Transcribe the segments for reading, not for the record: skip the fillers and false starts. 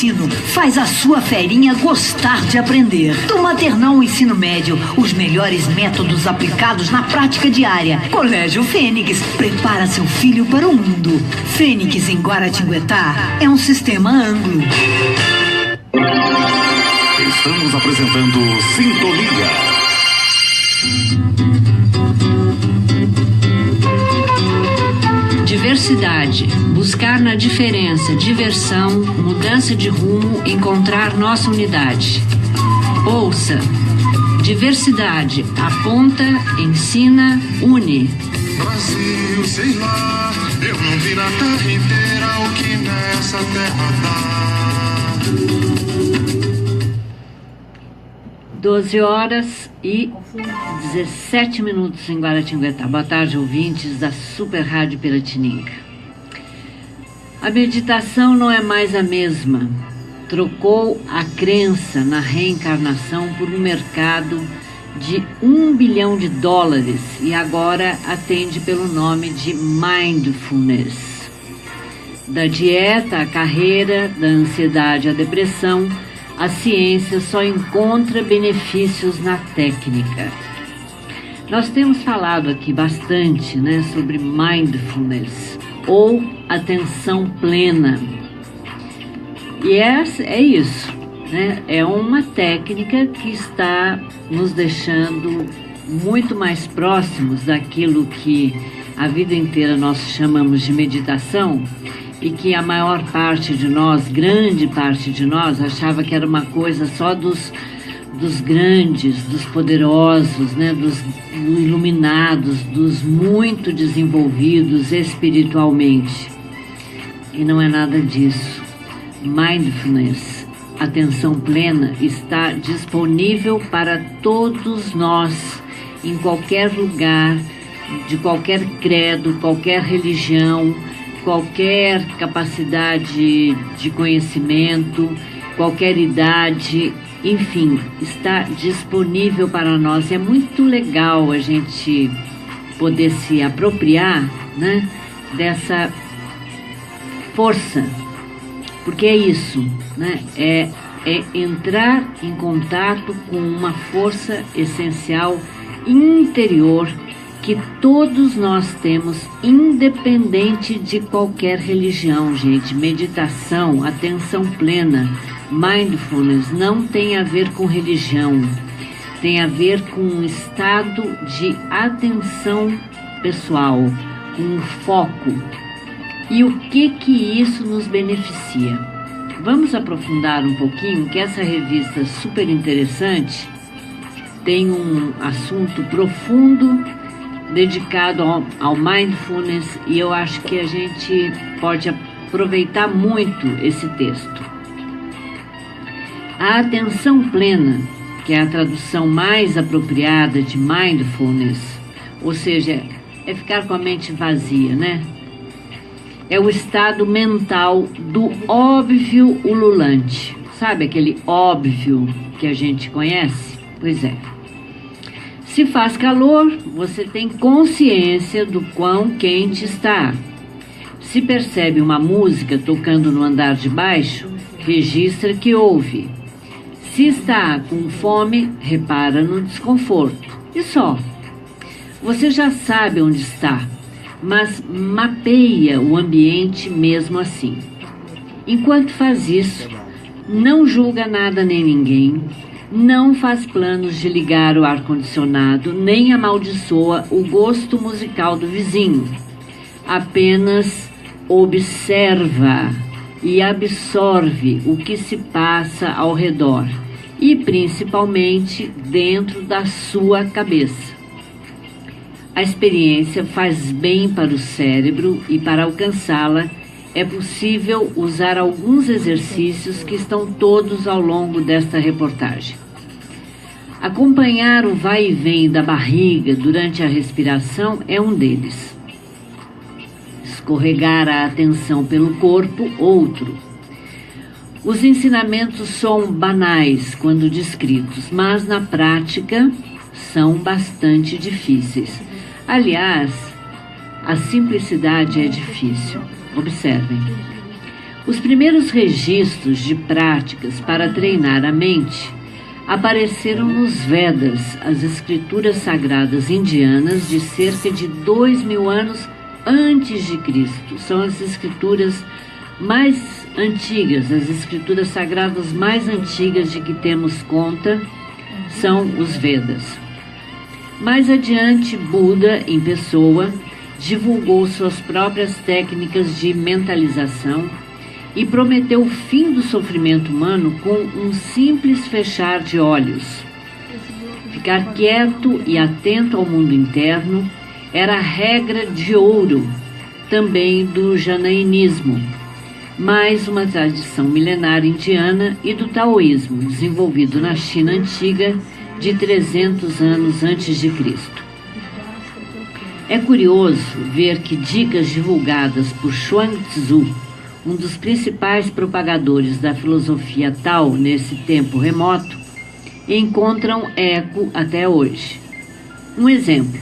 Ensino faz a sua ferinha gostar de aprender. Do maternal ao ensino médio, os melhores métodos aplicados na prática diária. Colégio Fênix prepara seu filho para o mundo. Fênix em Guaratinguetá é um sistema Anglo. Estamos apresentando Sintonia. Diversidade, buscar na diferença, diversão, mudança de rumo, encontrar nossa unidade. Ouça, diversidade, aponta, ensina, une. Brasil, sei lá, eu não vi na terra inteira o que nessa terra dá. 12h17 em Guaratinguetá. Boa tarde, ouvintes da Super Rádio Piratininga. A meditação não é mais a mesma. Trocou a crença na reencarnação por um mercado de $1 bilhão e agora atende pelo nome de Mindfulness. Da dieta à carreira, da ansiedade à depressão, a ciência só encontra benefícios na técnica. Nós temos falado aqui bastante, sobre mindfulness ou atenção plena. E é isso, é uma técnica que está nos deixando muito mais próximos daquilo que a vida inteira nós chamamos de meditação, e que a maior parte de nós, grande parte de nós, achava que era uma coisa só dos grandes, dos poderosos, dos iluminados, dos muito desenvolvidos espiritualmente. E não é nada disso. Mindfulness, atenção plena, está disponível para todos nós, em qualquer lugar, de qualquer credo, qualquer religião, qualquer capacidade de conhecimento, qualquer idade, enfim, está disponível para nós. É muito legal a gente poder se apropriar, dessa força, porque é isso, é entrar em contato com uma força essencial interior que todos nós temos, independente de qualquer religião, gente. Meditação, atenção plena, mindfulness não tem a ver com religião, tem a ver com um estado de atenção pessoal, com um foco. E o que isso nos beneficia? Vamos aprofundar um pouquinho, que essa revista super interessante tem um assunto profundo dedicado ao mindfulness, e eu acho que a gente pode aproveitar muito esse texto. A atenção plena, que é a tradução mais apropriada de mindfulness, ou seja, é ficar com a mente vazia, É o estado mental do óbvio ululante. Sabe aquele óbvio que a gente conhece? Pois é. Se faz calor, você tem consciência do quão quente está. Se percebe uma música tocando no andar de baixo, registra que ouve. Se está com fome, repara no desconforto. E só. Você já sabe onde está, mas mapeia o ambiente mesmo assim. Enquanto faz isso, não julga nada nem ninguém, não faz planos de ligar o ar-condicionado, nem amaldiçoa o gosto musical do vizinho. Apenas observa e absorve o que se passa ao redor e, principalmente, dentro da sua cabeça. A experiência faz bem para o cérebro e, para alcançá-la, é possível usar alguns exercícios que estão todos ao longo desta reportagem. Acompanhar o vai e vem da barriga durante a respiração é um deles. Escorregar a atenção pelo corpo, outro. Os ensinamentos são banais quando descritos, mas na prática são bastante difíceis. Aliás, a simplicidade é difícil. Observem. Os primeiros registros de práticas para treinar a mente apareceram nos Vedas, as escrituras sagradas indianas de cerca de 2.000 anos antes de Cristo. São as escrituras mais antigas, as escrituras sagradas mais antigas de que temos conta são os Vedas. Mais adiante, Buda, em pessoa, divulgou suas próprias técnicas de mentalização e prometeu o fim do sofrimento humano com um simples fechar de olhos. Ficar quieto e atento ao mundo interno era a regra de ouro também do janainismo, mais uma tradição milenar indiana, e do taoísmo, desenvolvido na China antiga de 300 anos antes de Cristo. É curioso ver que dicas divulgadas por Chuang Tzu, um dos principais propagadores da filosofia Tao nesse tempo remoto, encontram eco até hoje. Um exemplo: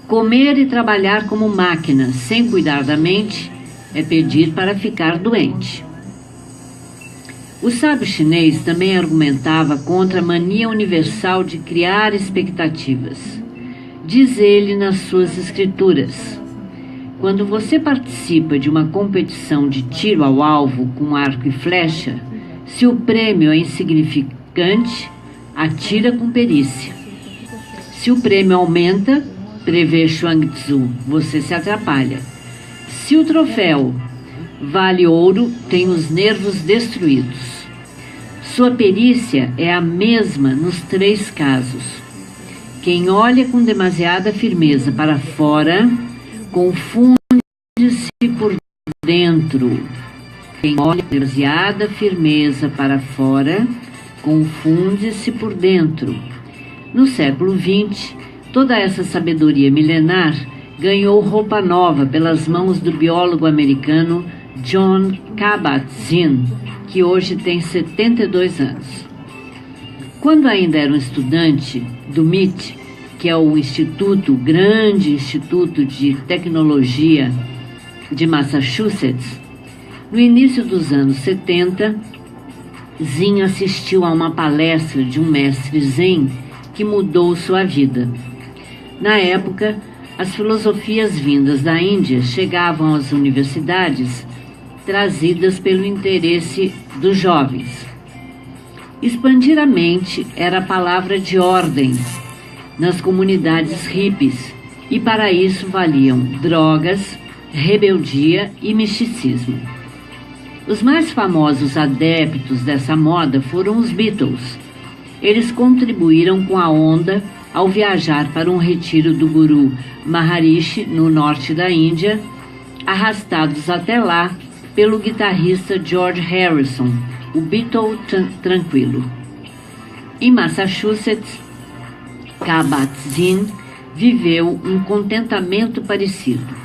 comer e trabalhar como máquina sem cuidar da mente é pedir para ficar doente. O sábio chinês também argumentava contra a mania universal de criar expectativas. Diz ele nas suas escrituras: quando você participa de uma competição de tiro ao alvo com arco e flecha, se o prêmio é insignificante, atira com perícia. Se o prêmio aumenta, prevê Chuang Tzu, você se atrapalha. Se o troféu vale ouro, tem os nervos destruídos. Sua perícia é a mesma nos 3 casos. Quem olha com demasiada firmeza para fora, confunde-se por dentro. Quem olha com demasiada firmeza para fora, confunde-se por dentro. No século XX, toda essa sabedoria milenar ganhou roupa nova pelas mãos do biólogo americano Jon Kabat-Zinn, que hoje tem 72 anos. Quando ainda era um estudante do MIT, que é o grande instituto de tecnologia de Massachusetts, no início dos anos 70, Zinn assistiu a uma palestra de um mestre Zen que mudou sua vida. Na época, as filosofias vindas da Índia chegavam às universidades trazidas pelo interesse dos jovens. Expandir a mente era a palavra de ordem nas comunidades hippies, e para isso valiam drogas, rebeldia e misticismo. Os mais famosos adeptos dessa moda foram os Beatles. Eles contribuíram com a onda ao viajar para um retiro do guru Maharishi, no norte da Índia, arrastados até lá pelo guitarrista George Harrison, o Beatle tranquilo. Em Massachusetts, Kabat-Zinn viveu um contentamento parecido.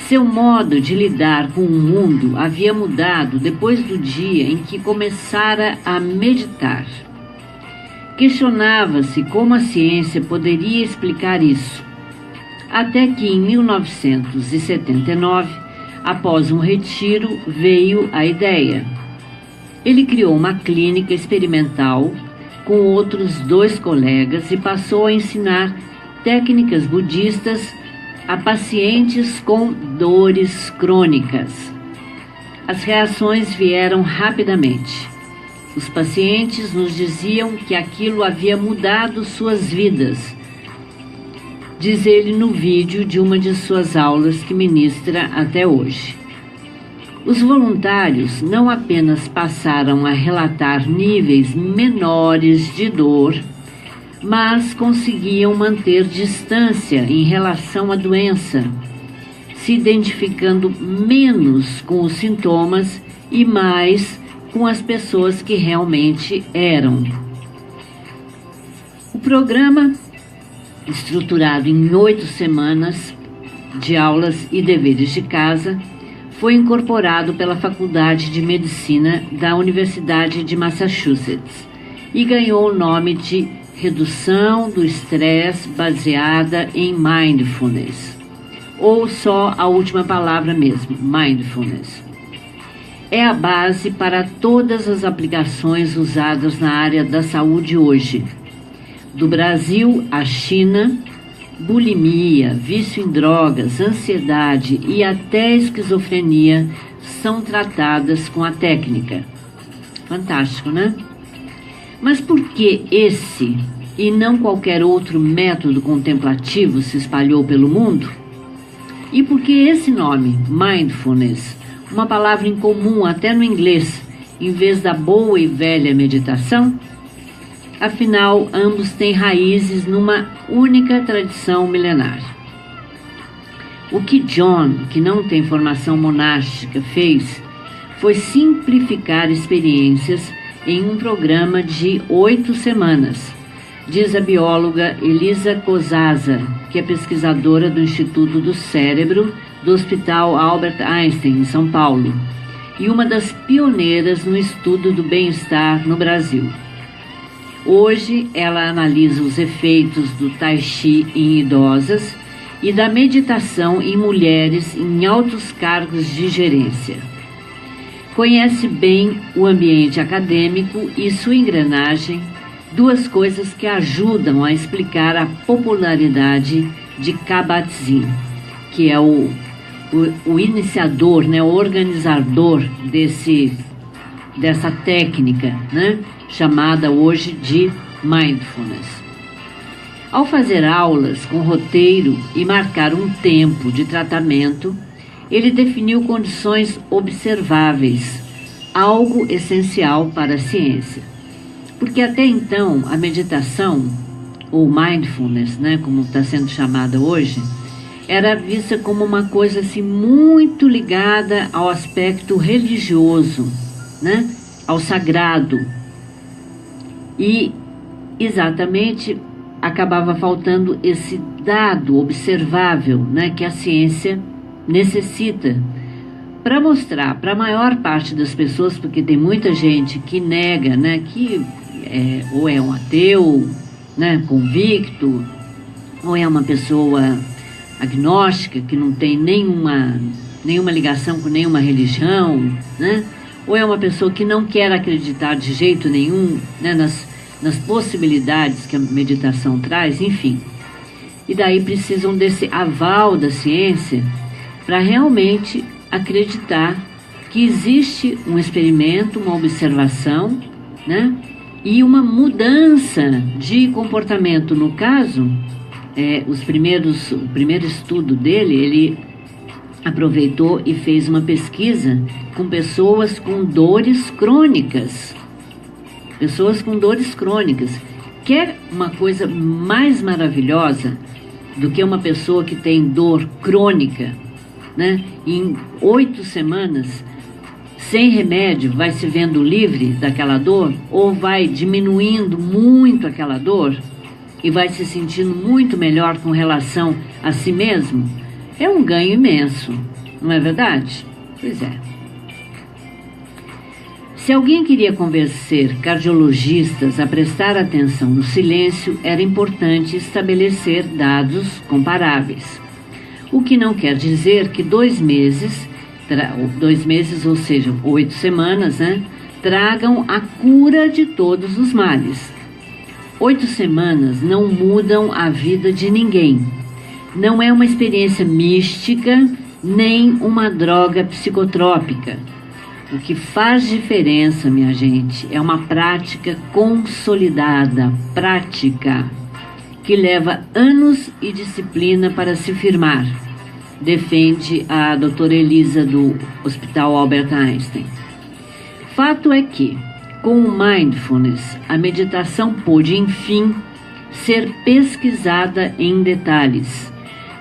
Seu modo de lidar com o mundo havia mudado depois do dia em que começara a meditar. Questionava-se como a ciência poderia explicar isso, até que em 1979, após um retiro, veio a ideia. Ele criou uma clínica experimental com outros 2 colegas e passou a ensinar técnicas budistas a pacientes com dores crônicas. As reações vieram rapidamente. Os pacientes nos diziam que aquilo havia mudado suas vidas. Diz ele no vídeo de uma de suas aulas que ministra até hoje. Os voluntários não apenas passaram a relatar níveis menores de dor, mas conseguiam manter distância em relação à doença, se identificando menos com os sintomas e mais com as pessoas que realmente eram. O programa, estruturado em 8 semanas de aulas e deveres de casa, foi incorporado pela Faculdade de Medicina da Universidade de Massachusetts e ganhou o nome de Redução do Estresse Baseada em Mindfulness, ou só a última palavra mesmo, Mindfulness. é a base para todas as aplicações usadas na área da saúde hoje. Do Brasil à China, bulimia, vício em drogas, ansiedade e até esquizofrenia são tratadas com a técnica. Fantástico, né? Mas por que esse e não qualquer outro método contemplativo se espalhou pelo mundo? E por que esse nome, mindfulness, uma palavra incomum até no inglês, em vez da boa e velha meditação? Afinal, ambos têm raízes numa única tradição milenar. O que John, que não tem formação monástica, fez foi simplificar experiências em um programa de 8 semanas, diz a bióloga Elisa Cosaza, que é pesquisadora do Instituto do Cérebro do Hospital Albert Einstein, em São Paulo, e uma das pioneiras no estudo do bem-estar no Brasil. Hoje, ela analisa os efeitos do Tai Chi em idosas e da meditação em mulheres em altos cargos de gerência. Conhece bem o ambiente acadêmico e sua engrenagem, duas coisas que ajudam a explicar a popularidade de Kabat-Zinn, que é o iniciador, né, o organizador dessa técnica, né, chamada hoje de mindfulness. Ao fazer aulas com roteiro e marcar um tempo de tratamento, ele definiu condições observáveis, algo essencial para a ciência. Porque até então a meditação, ou mindfulness, né, como está sendo chamada hoje, era vista como uma coisa assim, muito ligada ao aspecto religioso, né, ao sagrado. E exatamente acabava faltando esse dado observável, né, que a ciência necessita para mostrar para a maior parte das pessoas, porque tem muita gente que nega, né, que ou é um ateu, né, convicto, ou é uma pessoa agnóstica que não tem nenhuma ligação com nenhuma religião, né, ou é uma pessoa que não quer acreditar de jeito nenhum, né, nas possibilidades que a meditação traz, enfim. E daí precisam desse aval da ciência para realmente acreditar que existe um experimento, uma observação, né, e uma mudança de comportamento. No caso, o primeiro estudo dele, ele aproveitou e fez uma pesquisa com pessoas com dores crônicas. Pessoas com dores crônicas. Quer uma coisa mais maravilhosa do que uma pessoa que tem dor crônica, né? Em 8 semanas, sem remédio, vai se vendo livre daquela dor, ou vai diminuindo muito aquela dor e vai se sentindo muito melhor com relação a si mesmo? É um ganho imenso, não é verdade? Pois é. Se alguém queria convencer cardiologistas a prestar atenção no silêncio, era importante estabelecer dados comparáveis. O que não quer dizer que 2 meses, ou seja, 8 semanas, né, tragam a cura de todos os males. 8 semanas não mudam a vida de ninguém. Não é uma experiência mística, nem uma droga psicotrópica. O que faz diferença, minha gente, é uma prática consolidada, prática, que leva anos e disciplina para se firmar, defende a doutora Elisa do Hospital Albert Einstein. Fato é que, com o mindfulness, a meditação pôde, enfim, ser pesquisada em detalhes.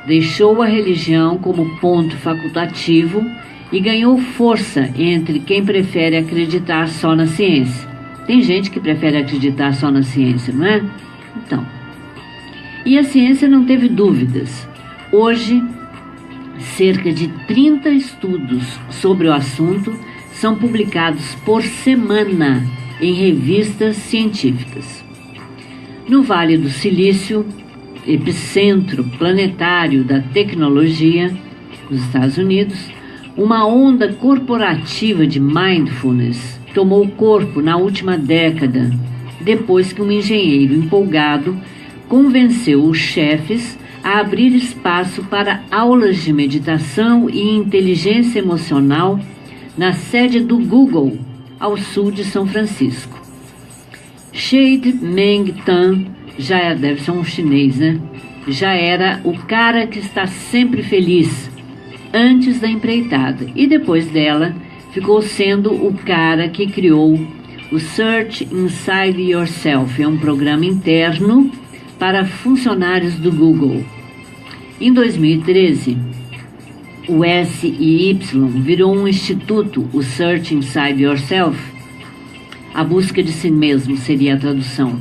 Deixou a religião como ponto facultativo e ganhou força entre quem prefere acreditar só na ciência. Tem gente que prefere acreditar só na ciência, não é? Então, e a ciência não teve dúvidas. Hoje, cerca de 30 estudos sobre o assunto são publicados por semana em revistas científicas. No Vale do Silício, epicentro planetário da tecnologia, nos Estados Unidos, Uma onda corporativa de mindfulness tomou corpo na última década, depois que um engenheiro empolgado convenceu os chefes a abrir espaço para aulas de meditação e inteligência emocional na sede do Google, ao sul de São Francisco. Shade Meng Tan, deve ser um chinês, né? Já era o cara que está sempre feliz antes da empreitada, e depois dela ficou sendo o cara que criou o Search Inside Yourself, é um programa interno para funcionários do Google. Em 2013, o SIY virou um instituto, o Search Inside Yourself, a busca de si mesmo seria a tradução.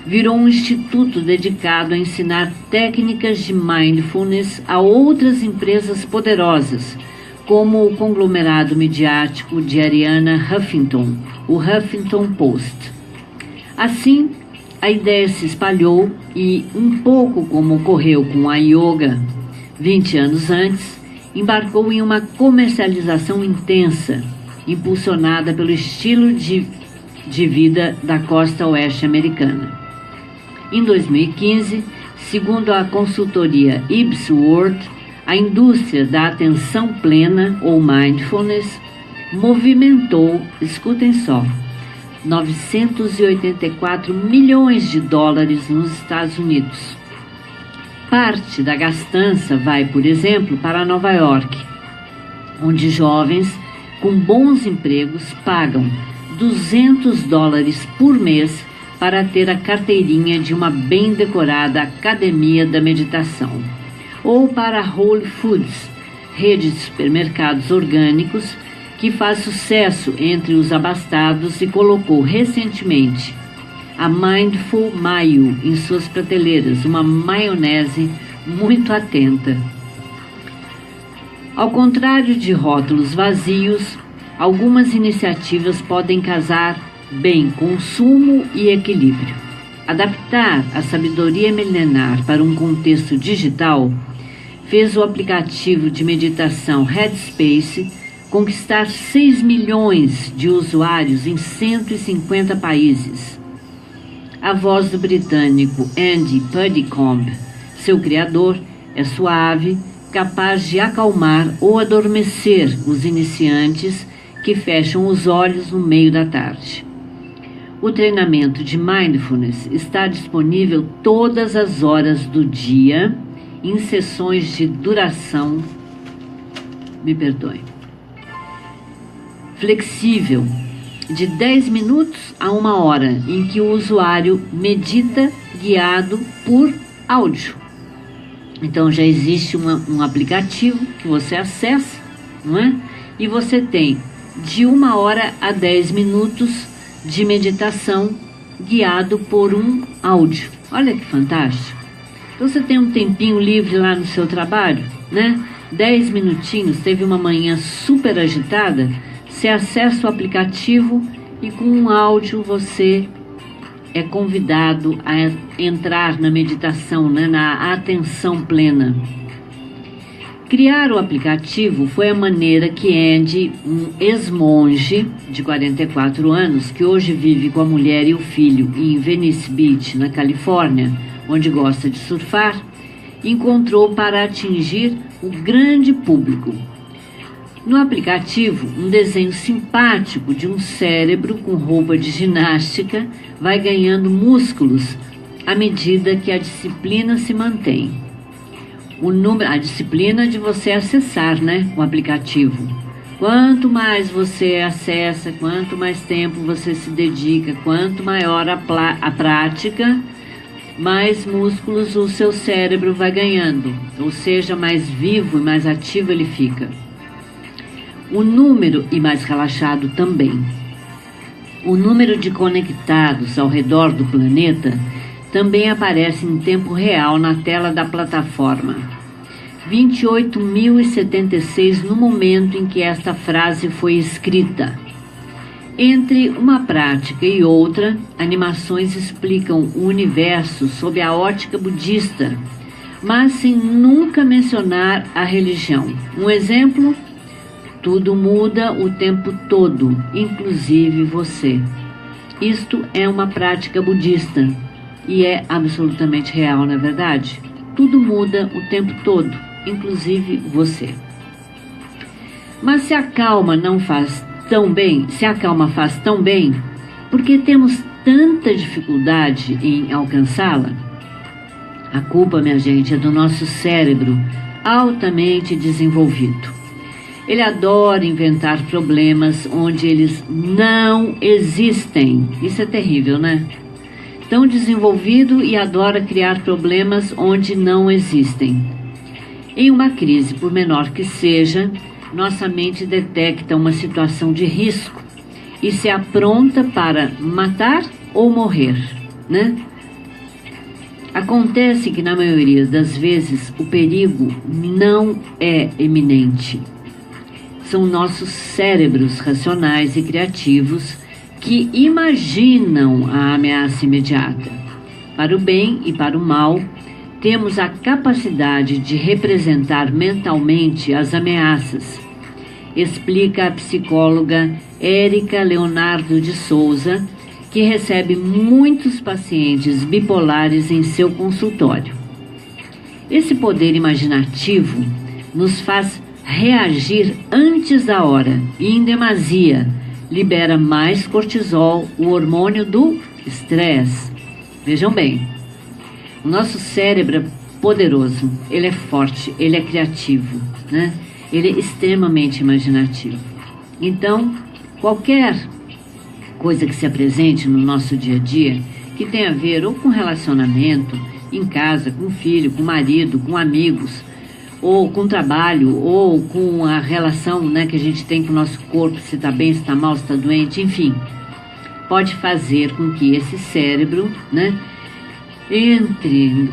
Virou um instituto dedicado a ensinar técnicas de mindfulness a outras empresas poderosas, como o conglomerado midiático de Arianna Huffington, o Huffington Post. Assim, a ideia se espalhou e, um pouco como ocorreu com a yoga 20 anos antes, embarcou em uma comercialização intensa, impulsionada pelo estilo de vida da costa oeste americana. Em 2015, segundo a consultoria Ipsworth, a indústria da atenção plena, ou mindfulness, movimentou, escutem só, 984 milhões de dólares nos Estados Unidos. Parte da gastança vai, por exemplo, para Nova York, onde jovens com bons empregos pagam $200 por mês para ter a carteirinha de uma bem decorada academia da meditação. Ou para Whole Foods, rede de supermercados orgânicos que faz sucesso entre os abastados e colocou recentemente a Mindful Mayo em suas prateleiras, uma maionese muito atenta. Ao contrário de rótulos vazios, algumas iniciativas podem casar bem consumo e equilíbrio. Adaptar a sabedoria milenar para um contexto digital fez o aplicativo de meditação Headspace conquistar 6 milhões de usuários em 150 países. A voz do britânico Andy Puddicombe, seu criador, é suave, capaz de acalmar ou adormecer os iniciantes que fecham os olhos no meio da tarde. O treinamento de mindfulness está disponível todas as horas do dia, em sessões de duração, flexível, de 10 minutos a 1 hora, em que o usuário medita guiado por áudio. Então já existe um aplicativo que você acessa, não é? E você tem de 1 hora a 10 minutos de meditação guiado por um áudio. Olha que fantástico. Então você tem um tempinho livre lá no seu trabalho, né? 10 minutinhos, teve uma manhã super agitada, você acessa o aplicativo e com um áudio você é convidado a entrar na meditação, né? Na atenção plena. Criar o aplicativo foi a maneira que Andy, um ex-monge de 44 anos, que hoje vive com a mulher e o filho em Venice Beach, na Califórnia, onde gosta de surfar, encontrou para atingir o grande público. No aplicativo, um desenho simpático de um cérebro com roupa de ginástica vai ganhando músculos à medida que a disciplina se mantém. A disciplina de você acessar, né, o aplicativo. Quanto mais você acessa, quanto mais tempo você se dedica, quanto maior a prática, mais músculos o seu cérebro vai ganhando, ou seja, mais vivo e mais ativo ele fica. E mais relaxado também. O número de conectados ao redor do planeta também aparece em tempo real na tela da plataforma. 28.076 no momento em que esta frase foi escrita. Entre uma prática e outra, animações explicam o universo sob a ótica budista, mas sem nunca mencionar a religião. Um exemplo, Tudo muda o tempo todo, inclusive você. Isto é uma prática budista e é absolutamente real, não é verdade? Tudo muda o tempo todo, inclusive você. Mas se a calma faz tão bem, por que temos tanta dificuldade em alcançá-la? A culpa, minha gente, é do nosso cérebro altamente desenvolvido. Ele adora inventar problemas onde eles não existem. Isso é terrível, né? Tão desenvolvido e adora criar problemas onde não existem. Em uma crise, por menor que seja, nossa mente detecta uma situação de risco e se apronta para matar ou morrer, né? Acontece que na maioria das vezes o perigo não é iminente. São nossos cérebros racionais e criativos que imaginam a ameaça imediata. Para o bem e para o mal, temos a capacidade de representar mentalmente as ameaças, explica a psicóloga Érica Leonardo de Souza, que recebe muitos pacientes bipolares em seu consultório. Esse poder imaginativo nos faz reagir antes da hora e em demasia, libera mais cortisol, o hormônio do estresse. Vejam bem, o nosso cérebro é poderoso, ele é forte, ele é criativo, né? Ele é extremamente imaginativo. Então, qualquer coisa que se apresente no nosso dia a dia, que tenha a ver ou com relacionamento, em casa, com filho, com marido, com amigos, ou com trabalho, ou com a relação, né, que a gente tem com o nosso corpo, se está bem, se está mal, se está doente, enfim, pode fazer com que esse cérebro, né, entre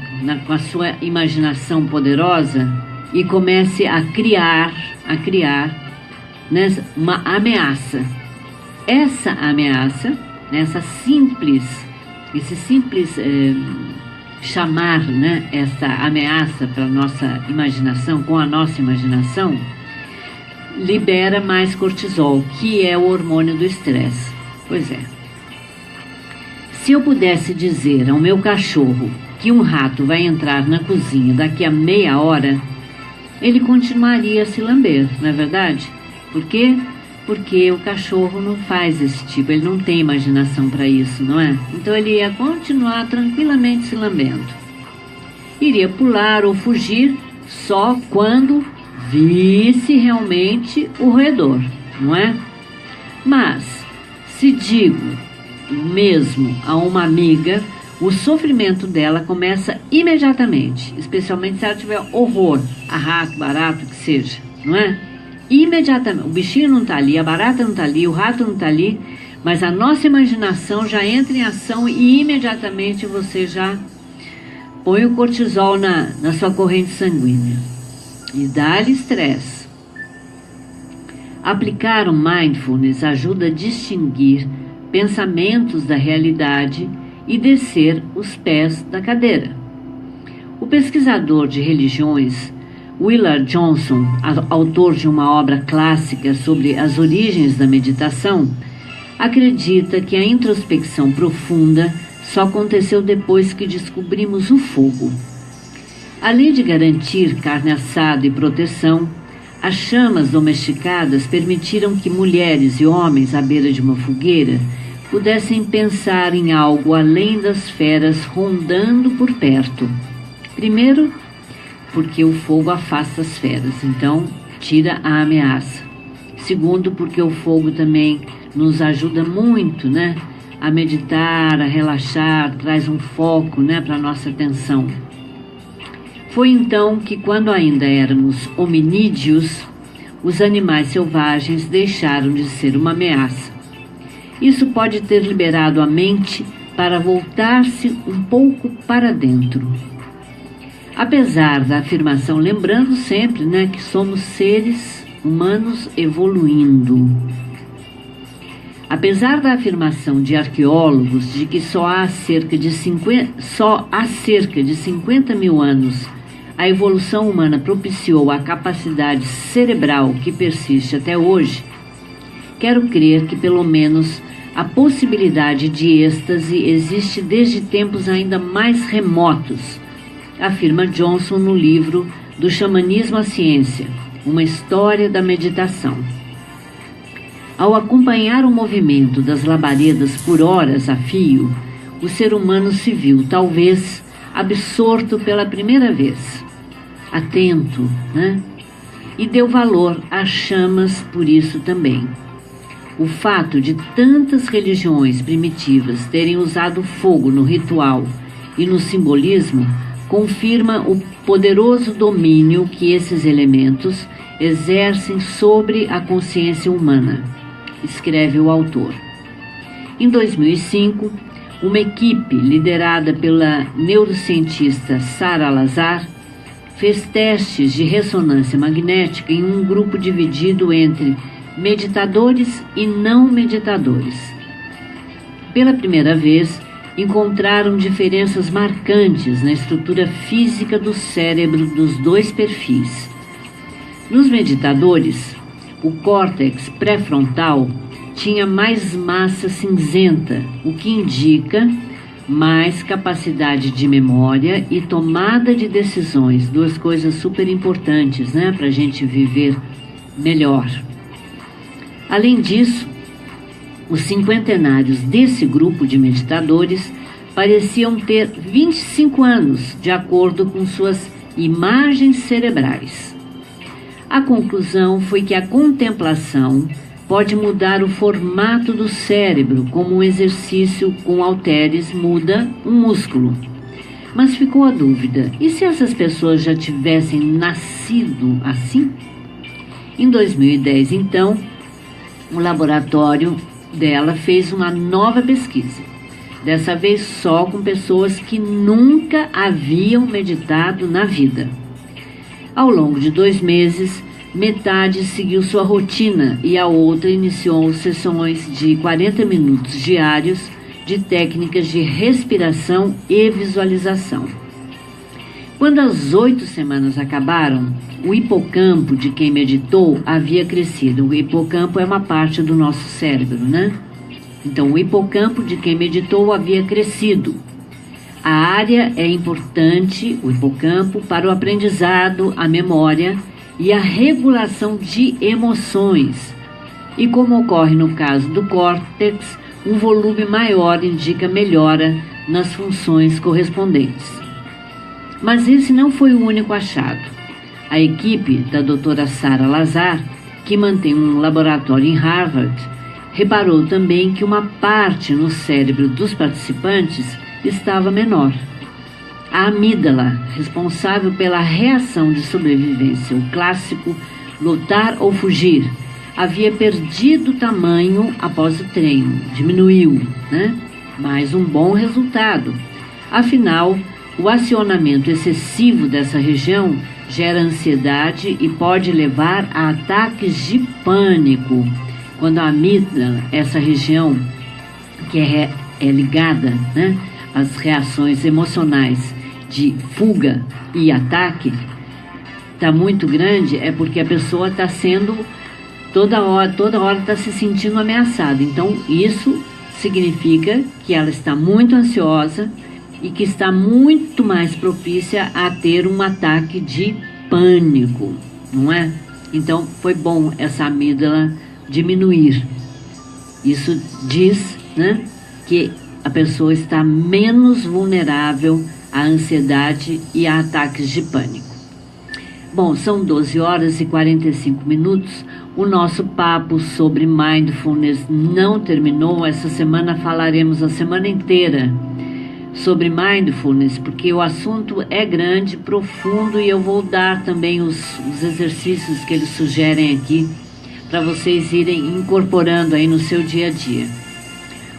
com a sua imaginação poderosa e comece a criar, né, uma ameaça. Essa ameaça, né, esse simples chamar, né, essa ameaça para a nossa imaginação, com a nossa imaginação, libera mais cortisol, que é o hormônio do estresse. Pois é. Se eu pudesse dizer ao meu cachorro que um rato vai entrar na cozinha daqui a meia hora, ele continuaria a se lamber, não é verdade? Por quê? Porque o cachorro não faz esse tipo, ele não tem imaginação para isso, não é? Então ele ia continuar tranquilamente se lambendo. Iria pular ou fugir só quando visse realmente o roedor, não é? Mas, se digo mesmo a uma amiga, o sofrimento dela começa imediatamente, especialmente se ela tiver horror a rato, barato, que seja, não é? Imediatamente, o bichinho não está ali, a barata não está ali, o rato não está ali, mas a nossa imaginação já entra em ação e imediatamente você já põe o cortisol na sua corrente sanguínea e dá-lhe estresse. Aplicar o mindfulness ajuda a distinguir pensamentos da realidade e descer os pés da cadeira. O pesquisador de religiões Willard Johnson, autor de uma obra clássica sobre as origens da meditação, acredita que a introspecção profunda só aconteceu depois que descobrimos o fogo. Além de garantir carne assada e proteção, as chamas domesticadas permitiram que mulheres e homens à beira de uma fogueira pudessem pensar em algo além das feras rondando por perto. Primeiro, porque o fogo afasta as feras, então tira a ameaça. Segundo, porque o fogo também nos ajuda muito, né, a meditar, a relaxar, traz um foco, né, para a nossa atenção. Foi então que, quando ainda éramos hominídeos, os animais selvagens deixaram de ser uma ameaça. Isso pode ter liberado a mente para voltar-se um pouco para dentro. Apesar da afirmação, lembrando sempre, né, que somos seres humanos evoluindo. Apesar da afirmação de arqueólogos de que só há cerca de 50 mil anos a evolução humana propiciou a capacidade cerebral que persiste até hoje, quero crer que pelo menos a possibilidade de êxtase existe desde tempos ainda mais remotos, afirma Johnson no livro Do Xamanismo à Ciência, uma história da meditação. Ao acompanhar o movimento das labaredas por horas a fio, o ser humano se viu, talvez, absorto pela primeira vez, atento, né? E deu valor às chamas por isso também. O fato de tantas religiões primitivas terem usado fogo no ritual e no simbolismo confirma o poderoso domínio que esses elementos exercem sobre a consciência humana, escreve o autor. Em 2005, uma equipe liderada pela neurocientista Sara Lazar fez testes de ressonância magnética em um grupo dividido entre meditadores e não meditadores. Pela primeira vez, encontraram diferenças marcantes na estrutura física do cérebro dos dois perfis. Nos meditadores, o córtex pré-frontal tinha mais massa cinzenta, o que indica mais capacidade de memória e tomada de decisões, duas coisas super importantes, né, para a gente viver melhor. Além disso, os cinquentenários desse grupo de meditadores pareciam ter 25 anos, de acordo com suas imagens cerebrais. A conclusão foi que a contemplação pode mudar o formato do cérebro, como um exercício com halteres muda um músculo. Mas ficou a dúvida, e se essas pessoas já tivessem nascido assim? Em 2010, então, o laboratório dela fez uma nova pesquisa, dessa vez só com pessoas que nunca haviam meditado na vida. Ao longo de 2 meses, metade seguiu sua rotina e a outra iniciou sessões de 40 minutos diários de técnicas de respiração e visualização. Quando as 8 semanas acabaram, o hipocampo de quem meditou havia crescido. O hipocampo é uma parte do nosso cérebro, né? Então, o hipocampo de quem meditou havia crescido. A área é importante, o hipocampo, para o aprendizado, a memória e a regulação de emoções. E como ocorre no caso do córtex, um volume maior indica melhora nas funções correspondentes. Mas esse não foi o único achado. A equipe da doutora Sara Lazar, que mantém um laboratório em Harvard, reparou também que uma parte no cérebro dos participantes estava menor. A amígdala, responsável pela reação de sobrevivência, o clássico lutar ou fugir, havia perdido tamanho após o treino, diminuiu, né? Mas um bom resultado. Afinal, o acionamento excessivo dessa região gera ansiedade e pode levar a ataques de pânico. Quando a amígdala, essa região que é ligada, né, às reações emocionais de fuga e ataque, está muito grande, é porque a pessoa está sendo, toda hora está se sentindo ameaçada. Então, isso significa que ela está muito ansiosa e que está muito mais propícia a ter um ataque de pânico, não é? Então, foi bom essa amígdala diminuir. Isso diz, né, que a pessoa está menos vulnerável à ansiedade e a ataques de pânico. Bom, são 12 horas e 45 minutos. O nosso papo sobre mindfulness não terminou. Essa semana falaremos a semana inteira sobre mindfulness, porque o assunto é grande, profundo, e eu vou dar também os exercícios que eles sugerem aqui para vocês irem incorporando aí no seu dia a dia.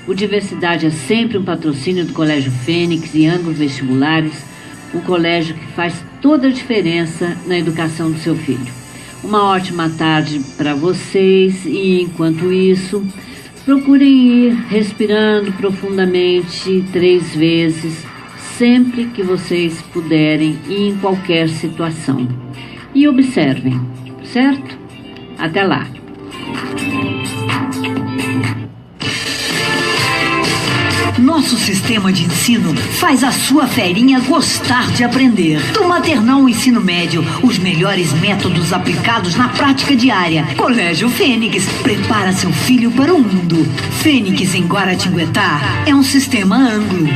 O Diversidade é sempre um patrocínio do Colégio Fênix e Ângulo Vestibulares, um colégio que faz toda a diferença na educação do seu filho. Uma ótima tarde para vocês e, enquanto isso, procurem ir respirando profundamente 3 vezes, sempre que vocês puderem e em qualquer situação. E observem, certo? Até lá! Nosso sistema de ensino faz a sua ferinha gostar de aprender. Do maternal ao ensino médio, os melhores métodos aplicados na prática diária. Colégio Fênix prepara seu filho para o mundo. Fênix em Guaratinguetá é um sistema Anglo.